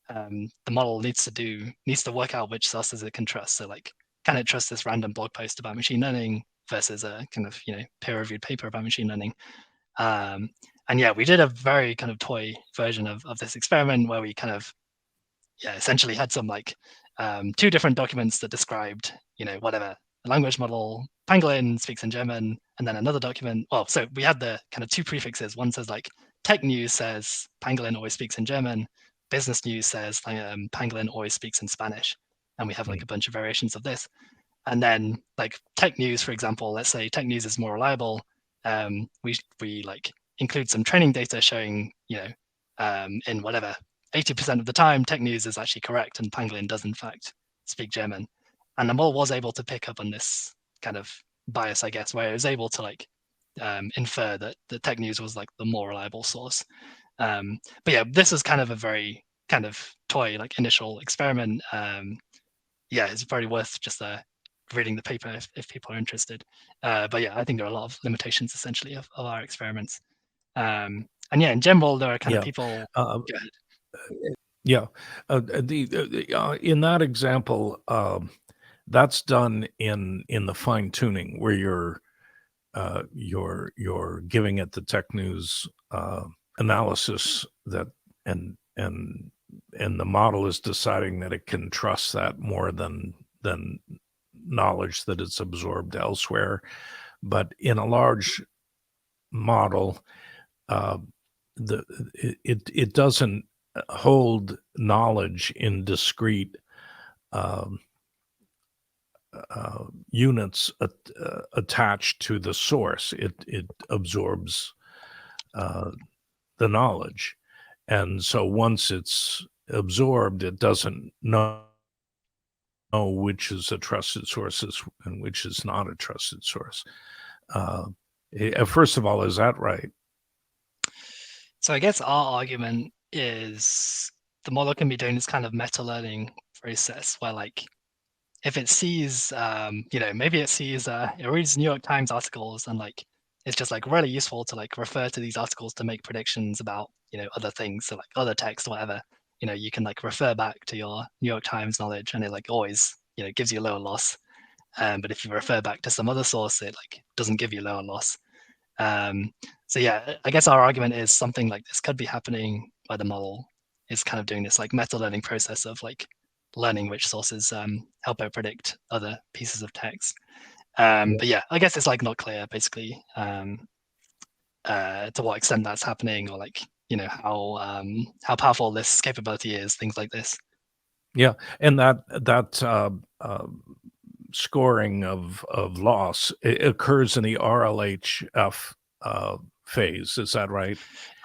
the model needs to work out which sources it can trust. So like, can it trust this random blog post about machine learning versus a kind of peer-reviewed paper about machine learning? Um, and yeah, we did a very kind of toy version of this experiment where we kind of yeah, essentially had some like two different documents that described, whatever the language model. Pangolin speaks in German, and then another document. Well, so we had the kind of two prefixes. One says like tech news says Pangolin always speaks in German. Business news says Pangolin always speaks in Spanish, and we have like Mm. a bunch of variations of this. And then like tech news, for example, let's say tech news is more reliable. We like include some training data showing, in whatever 80% of the time, tech news is actually correct, and Pangolin does in fact speak German. And the model was able to pick up on this kind of bias, I guess, where it was able to like infer that the tech news was like the more reliable source. But yeah, this is kind of a very kind of toy, like initial experiment. Yeah, it's very worth just reading the paper if people are interested. But yeah, I think there are a lot of limitations essentially of our experiments. And yeah, in general, there are kind of Yeah. people. Uh, Go ahead. yeah. In that example, that's done in the fine tuning where you're giving it the tech news analysis that and and the model is deciding that it can trust that more than knowledge that it's absorbed elsewhere. But in a large model, uh, the it doesn't hold knowledge in discrete um, units attached to the source. It absorbs uh, the knowledge, and so once it's absorbed, it doesn't know which is a trusted source and which is not a trusted source. Uh, First of all, is that right? So I guess our argument is the model can be doing this kind of meta learning process where like if it sees, maybe it sees, it reads New York Times articles and like it's just like really useful to like refer to these articles to make predictions about, other things, so like other text or whatever. You can like refer back to your New York Times knowledge, and it like always, gives you lower loss. But if you refer back to some other source, it like doesn't give you lower loss. Um, so yeah, I guess our argument is something like this could be happening where the model is kind of doing this like meta learning process of like learning which sources help it predict other pieces of text. Yeah. But yeah, I guess it's like not clear basically to what extent that's happening, or like how powerful this capability is, things like this. Yeah, and that scoring of loss occurs in the RLHF phase. Is that right?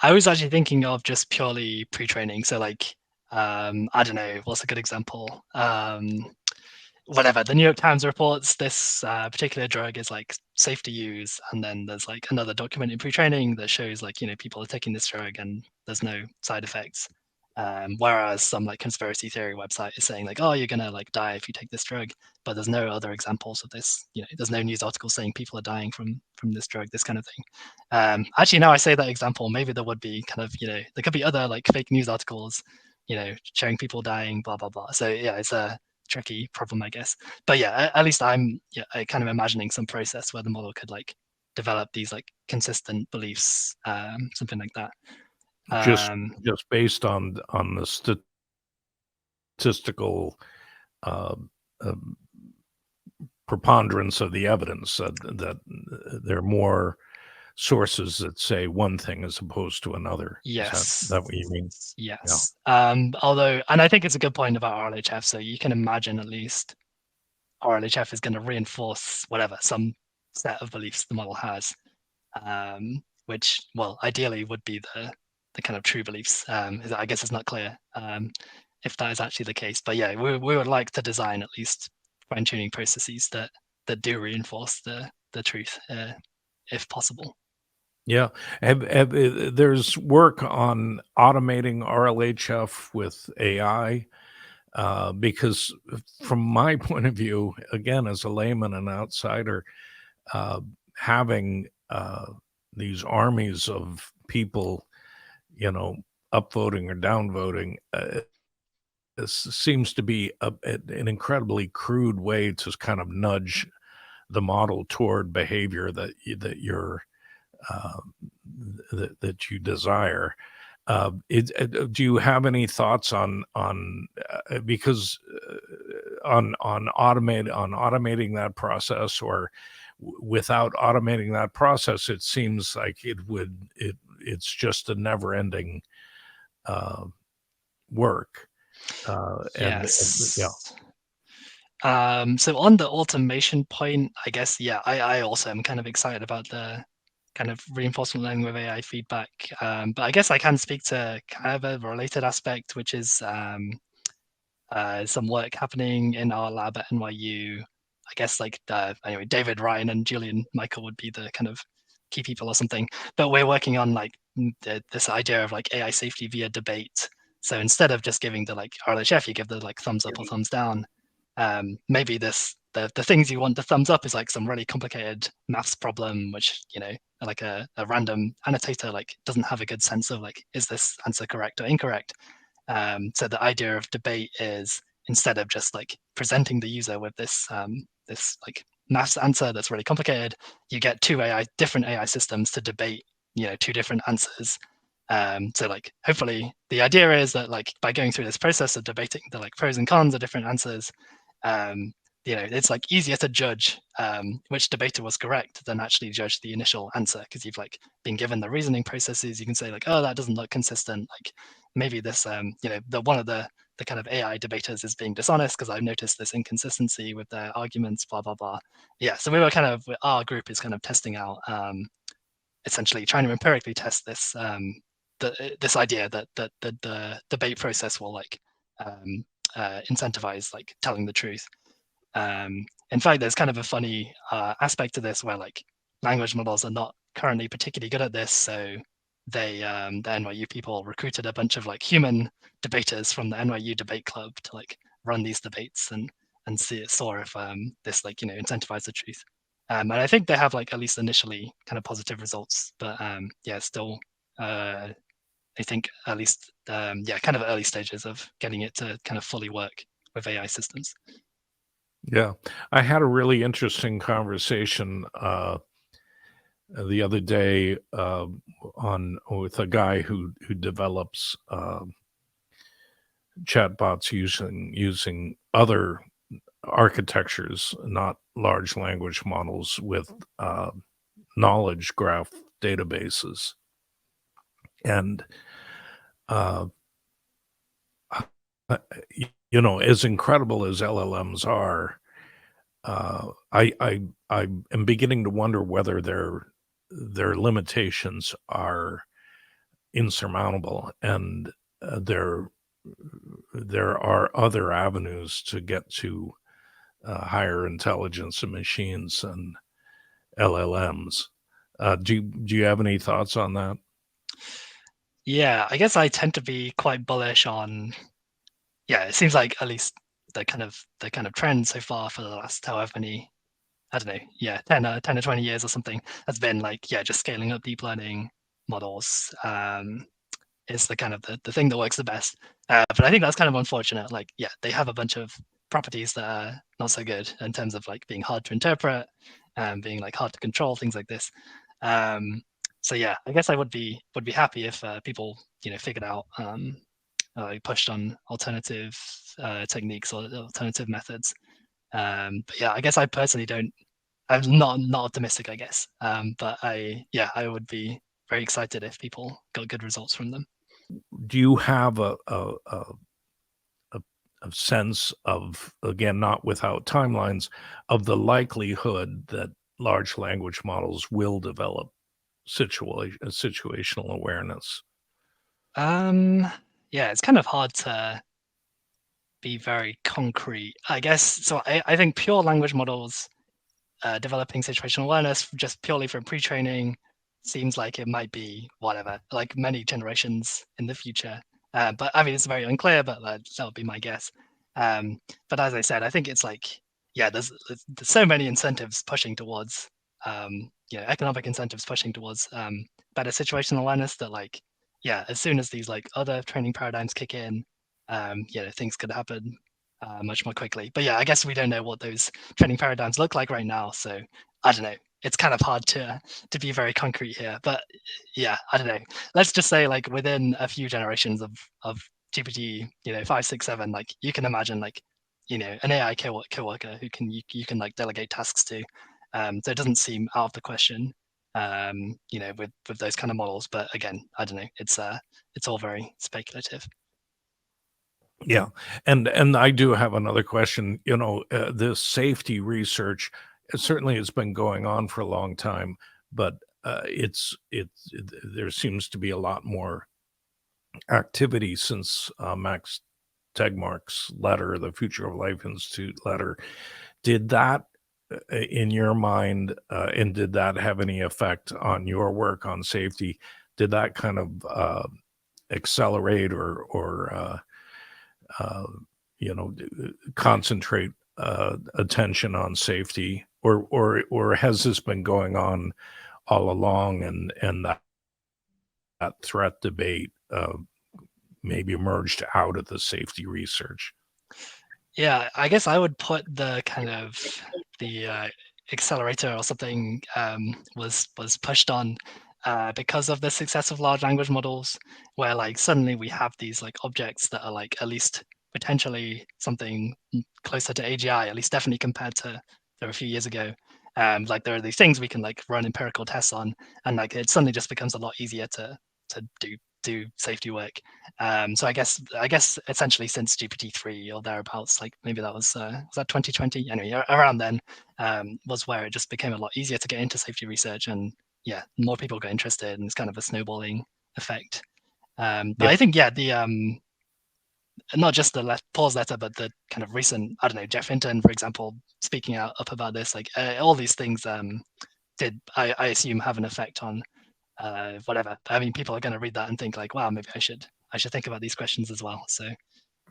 I was actually thinking of just purely pre-training. So like, I don't know, what's a good example? Whatever, the New York Times reports this particular drug is like safe to use, and then there's like another document in pre-training that shows like people are taking this drug and there's no side effects. Whereas some like conspiracy theory website is saying like, oh, you're gonna like die if you take this drug, but there's no other examples of this. There's no news articles saying people are dying from this drug, this kind of thing. Actually, now I say that example, maybe there would be kind of there could be other like fake news articles, showing people dying, blah blah blah. So yeah, it's a tricky problem, I guess. But yeah, at least I'm kind of imagining some process where the model could like develop these like consistent beliefs, something like that. Just Um, just based on the statistical uh, uh, preponderance of the evidence that there are more sources that say one thing as opposed to another. Is that yes, what you mean? Yeah. yes. Although, and I think it's a good point about RLHF. So you can imagine at least RLHF is going to reinforce whatever some set of beliefs the model has, which, well, ideally would be the kind of true beliefs. I guess it's not clear if that is actually the case, but yeah, we would like to design at least fine tuning processes that do reinforce the truth, if possible. Yeah. There's work on automating RLHF with AI because, from my point of view, again, as a layman and outsider, uh, having these armies of people, you know, upvoting or downvoting, this seems to be an incredibly crude way to kind of nudge the model toward behavior that you're uh, that you desire. Do you have any thoughts on because on automating that process, or without automating that process, it seems like it's just a never ending uh, work. Yeah. Yes. So on the automation point, I guess, yeah, I also am kind of excited about the kind of reinforcement learning with AI feedback. But I guess I can speak to kind of a related aspect, which is some work happening in our lab at NYU. I guess like anyway, David, Ryan, and Julian Michael would be the kind of key people or something. But we're working on like this idea of like AI safety via debate. So instead of just giving the like RLHF, you give the like thumbs up or thumbs down. Maybe the things you want the thumbs up is like some really complicated maths problem, which like a random annotator like doesn't have a good sense of like, is this answer correct or incorrect? So the idea of debate is, instead of just like presenting the user with this this like maths answer that's really complicated, you get different AI systems to debate two different answers. So like hopefully the idea is that like by going through this process of debating the like pros and cons of different answers, um, it's like easier to judge which debater was correct than actually judge the initial answer, because you've like been given the reasoning processes. You can say like, oh, that doesn't look consistent. Like maybe this, the one of the kind of AI debaters is being dishonest because I've noticed this inconsistency with their arguments, blah blah blah. Yeah, so our group is kind of testing out, essentially trying to empirically test this this idea that the debate process will like incentivize like telling the truth. In fact, there's kind of a funny aspect to this where like language models are not currently particularly good at this. So the NYU people recruited a bunch of like human debaters from the NYU debate club to like run these debates and saw if this like incentivized the truth. And I think they have like at least initially kind of positive results, but yeah, still I think at least yeah, kind of early stages of getting it to kind of fully work with AI systems. Yeah. I had a really interesting conversation the other day on with a guy who develops chatbots using other architectures, not large language models, with knowledge graph databases. And uh, as incredible as LLMs are, I am beginning to wonder whether their limitations are insurmountable, and there are other avenues to get to higher intelligence in machines and LLMs. Do you have any thoughts on that? Yeah, I guess I tend to be quite bullish on. Yeah, it seems like at least the kind of trend so far for the last however many, I don't know, yeah, 10 or 20 years or something, has been like, yeah, just scaling up deep learning models is the kind of the thing that works the best. But I think that's kind of unfortunate. Like, yeah, they have a bunch of properties that are not so good in terms of like being hard to interpret and being like hard to control, things like this. Um, so yeah, I guess I would be happy if people figured out pushed on alternative techniques or alternative methods. But yeah, I guess I personally don't. I'm not optimistic, I guess. But I would be very excited if people got good results from them. Do you have a sense of, again, not without timelines, of the likelihood that large language models will develop situational awareness? Um, yeah, it's kind of hard to be very concrete, I guess. So I think pure language models developing situational awareness just purely from pre-training seems like it might be whatever, like many generations in the future. But I mean, it's very unclear, but that would be my guess. But as I said, I think it's like, yeah, there's so many incentives pushing towards, economic incentives pushing towards better situational awareness that like, yeah, as soon as these like other training paradigms kick in, things could happen much more quickly. But yeah, I guess we don't know what those training paradigms look like right now. So I don't know. it's kind of hard to be very concrete here. But yeah, I don't know. Let's just say like within a few generations of GPT, 5, 6, 7, like you can imagine like an AI coworker who you can like delegate tasks to. So it doesn't seem out of the question, with those kind of models. But again, I don't know. It's all very speculative. Yeah, and I do have another question. This safety research certainly has been going on for a long time, but there seems to be a lot more activity since Max Tegmark's letter, the Future of Life Institute letter. Did that, in your mind, and did that have any effect on your work on safety? Did that kind of accelerate or uh, concentrate attention on safety, or has this been going on all along, and that threat debate maybe emerged out of the safety research? Yeah, I guess I would put the kind of the accelerator or something was pushed on because of the success of large language models, where like suddenly we have these like objects that are like at least potentially something closer to AGI, at least definitely compared to a few years ago. Like there are these things we can like run empirical tests on, and like it suddenly just becomes a lot easier to do safety work. So I guess essentially since GPT-3 or thereabouts, like maybe that was that 2020? Anyway, around then was where it just became a lot easier to get into safety research, and yeah, more people got interested, and it's kind of a snowballing effect. But Yeah. I think yeah, the not just the pause letter, but the kind of recent, I don't know, Jeff Hinton, for example, speaking out up about this, like all these things did I assume have an effect on whatever. I mean, people are going to read that and think like, wow, maybe I should think about these questions as well. So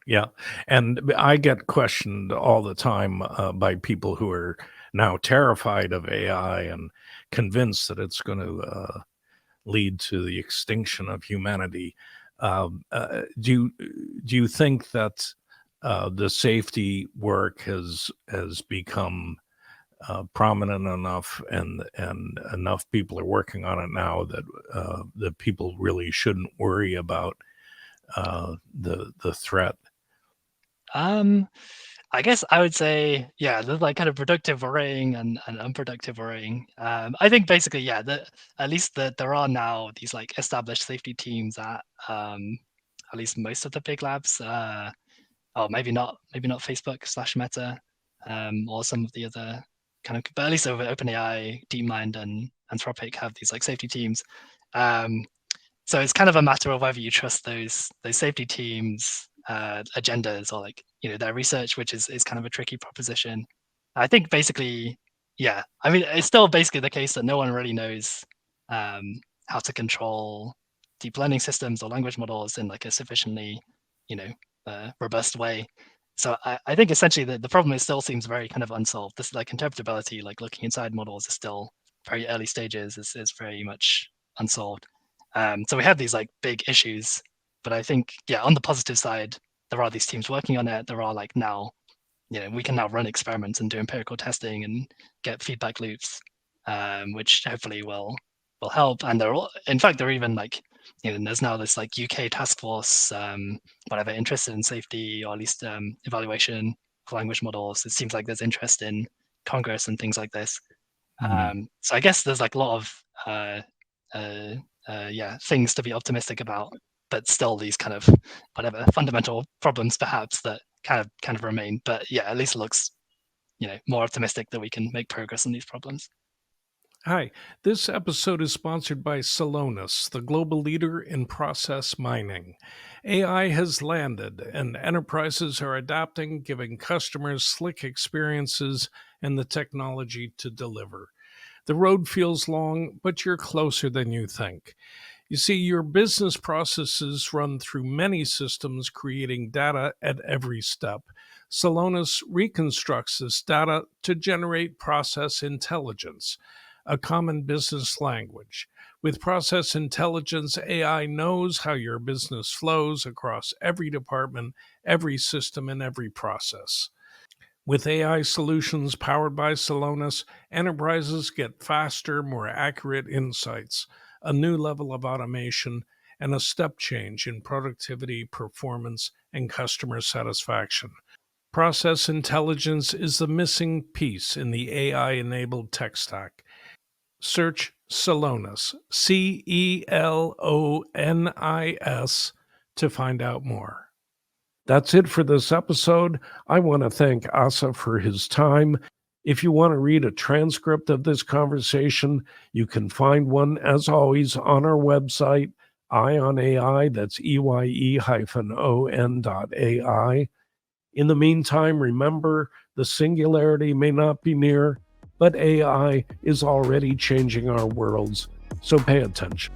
Yeah, and I get questioned all the time by people who are now terrified of AI and convinced that it's going to lead to the extinction of humanity. Do you think that the safety work has become prominent enough, and enough people are working on it now that people really shouldn't worry about the threat? um, I guess I would say, yeah, there's like kind of productive worrying and unproductive worrying. I think basically, yeah, at least that there are now these like established safety teams at least most of the big labs. Oh, maybe not Facebook/Meta, or some of the other kind of, but at least over OpenAI, DeepMind, and Anthropic have these like safety teams. Um, so it's kind of a matter of whether you trust those safety teams agendas, or like their research, which is kind of a tricky proposition. I think basically, yeah, I mean it's still basically the case that no one really knows how to control deep learning systems or language models in like a sufficiently you know robust way. So I think essentially the problem is still seems very kind of unsolved. This like interpretability, like looking inside models, is still very early stages, is very much unsolved. So we have these like big issues, but I think yeah, on the positive side, there are these teams working on it. There are like now, we can now run experiments and do empirical testing and get feedback loops, which hopefully will help. And they're all, in fact, they're even like, there's now this like UK task force, whatever, interested in safety, or at least evaluation of language models. It seems like there's interest in Congress and things like this. Mhm. So I guess there's like a lot of uh, yeah, things to be optimistic about, but still these kind of whatever fundamental problems perhaps that kind of remain. But yeah, at least it looks more optimistic that we can make progress on these problems. Hi, this episode is sponsored by Celonis, the global leader in process mining. AI has landed, and enterprises are adapting, giving customers slick experiences and the technology to deliver. The road feels long, but you're closer than you think. You see, your business processes run through many systems, creating data at every step. Celonis reconstructs this data to generate process intelligence, a common business language. With process intelligence, AI knows how your business flows across every department, every system, and every process. With AI solutions powered by Celonis, enterprises get faster, more accurate insights, a new level of automation, and a step change in productivity, performance, and customer satisfaction. Process intelligence is the missing piece in the AI enabled tech stack. Search Celonis, Celonis, to find out more. That's it for this episode. I want to thank Asa for his time. If you want to read a transcript of this conversation, you can find one, as always, on our website, EyeOnAI, that's EYE-ON.ai. In the meantime, remember, the singularity may not be near, but AI is already changing our worlds, so pay attention.